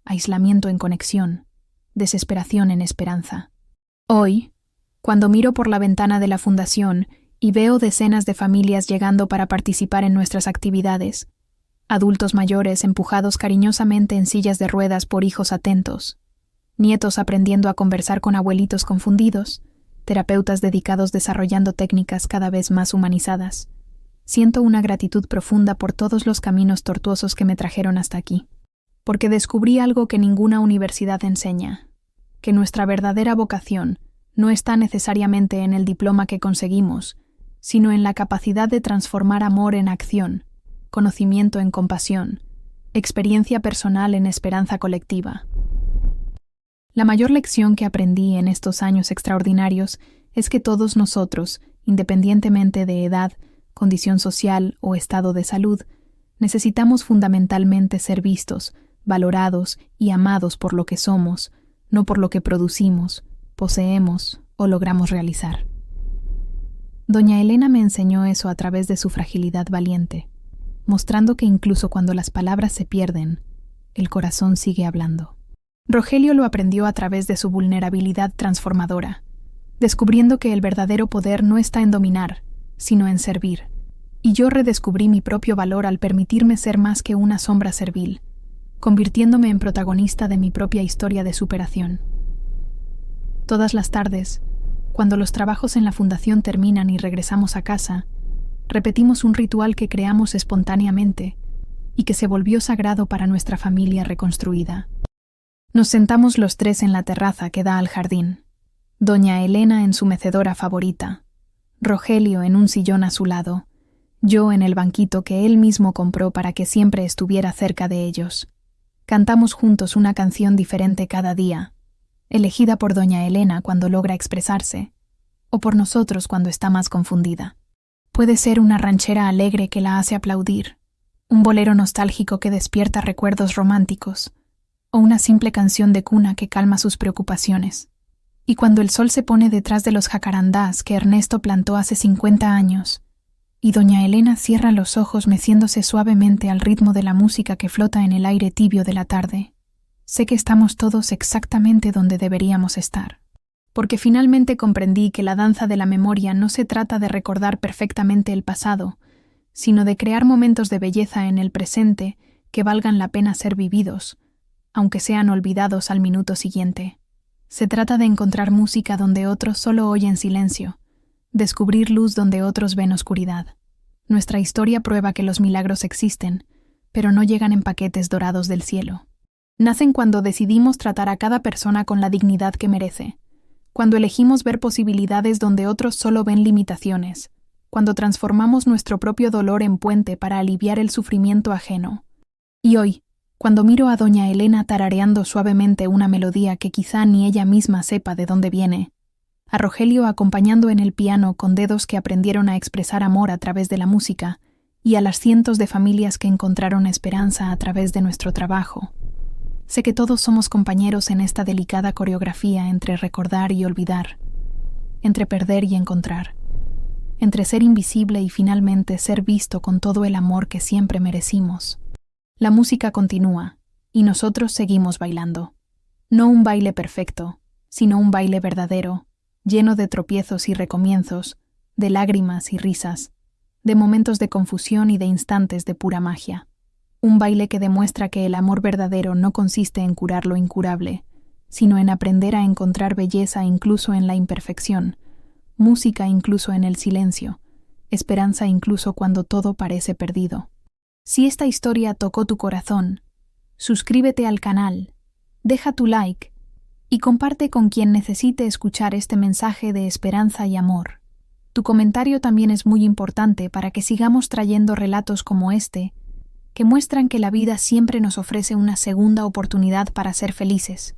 aislamiento en conexión, desesperación en esperanza. Hoy, cuando miro por la ventana de la fundación y veo decenas de familias llegando para participar en nuestras actividades, adultos mayores empujados cariñosamente en sillas de ruedas por hijos atentos, nietos aprendiendo a conversar con abuelitos confundidos, terapeutas dedicados desarrollando técnicas cada vez más humanizadas, siento una gratitud profunda por todos los caminos tortuosos que me trajeron hasta aquí, porque descubrí algo que ninguna universidad enseña, que nuestra verdadera vocación no está necesariamente en el diploma que conseguimos, sino en la capacidad de transformar amor en acción, conocimiento en compasión, experiencia personal en esperanza colectiva. La mayor lección que aprendí en estos años extraordinarios es que todos nosotros, independientemente de edad, condición social o estado de salud, necesitamos fundamentalmente ser vistos, valorados y amados por lo que somos, no por lo que producimos, poseemos o logramos realizar. Doña Elena me enseñó eso a través de su fragilidad valiente, mostrando que incluso cuando las palabras se pierden, el corazón sigue hablando. Rogelio lo aprendió a través de su vulnerabilidad transformadora, descubriendo que el verdadero poder no está en dominar, sino en servir. Y yo redescubrí mi propio valor al permitirme ser más que una sombra servil, convirtiéndome en protagonista de mi propia historia de superación. Todas las tardes, cuando los trabajos en la fundación terminan y regresamos a casa, repetimos un ritual que creamos espontáneamente y que se volvió sagrado para nuestra familia reconstruida. Nos sentamos los tres en la terraza que da al jardín, doña Elena en su mecedora favorita, Rogelio en un sillón a su lado, yo en el banquito que él mismo compró para que siempre estuviera cerca de ellos. Cantamos juntos una canción diferente cada día, elegida por doña Elena cuando logra expresarse, o por nosotros cuando está más confundida. Puede ser una ranchera alegre que la hace aplaudir, un bolero nostálgico que despierta recuerdos románticos, o una simple canción de cuna que calma sus preocupaciones. Y cuando el sol se pone detrás de los jacarandás que Ernesto plantó hace 50 años, y doña Elena cierra los ojos meciéndose suavemente al ritmo de la música que flota en el aire tibio de la tarde, sé que estamos todos exactamente donde deberíamos estar. Porque finalmente comprendí que la danza de la memoria no se trata de recordar perfectamente el pasado, sino de crear momentos de belleza en el presente que valgan la pena ser vividos, aunque sean olvidados al minuto siguiente. Se trata de encontrar música donde otros solo oyen silencio, descubrir luz donde otros ven oscuridad. Nuestra historia prueba que los milagros existen, pero no llegan en paquetes dorados del cielo. Nacen cuando decidimos tratar a cada persona con la dignidad que merece, cuando elegimos ver posibilidades donde otros solo ven limitaciones, cuando transformamos nuestro propio dolor en puente para aliviar el sufrimiento ajeno. Y hoy, cuando miro a doña Elena tarareando suavemente una melodía que quizá ni ella misma sepa de dónde viene, a Rogelio acompañando en el piano con dedos que aprendieron a expresar amor a través de la música, y a las cientos de familias que encontraron esperanza a través de nuestro trabajo, sé que todos somos compañeros en esta delicada coreografía entre recordar y olvidar, entre perder y encontrar, entre ser invisible y finalmente ser visto con todo el amor que siempre merecimos. La música continúa, y nosotros seguimos bailando. No un baile perfecto, sino un baile verdadero, lleno de tropiezos y recomienzos, de lágrimas y risas, de momentos de confusión y de instantes de pura magia. Un baile que demuestra que el amor verdadero no consiste en curar lo incurable, sino en aprender a encontrar belleza incluso en la imperfección, música incluso en el silencio, esperanza incluso cuando todo parece perdido. Si esta historia tocó tu corazón, suscríbete al canal, deja tu like y comparte con quien necesite escuchar este mensaje de esperanza y amor. Tu comentario también es muy importante para que sigamos trayendo relatos como este, que muestran que la vida siempre nos ofrece una segunda oportunidad para ser felices.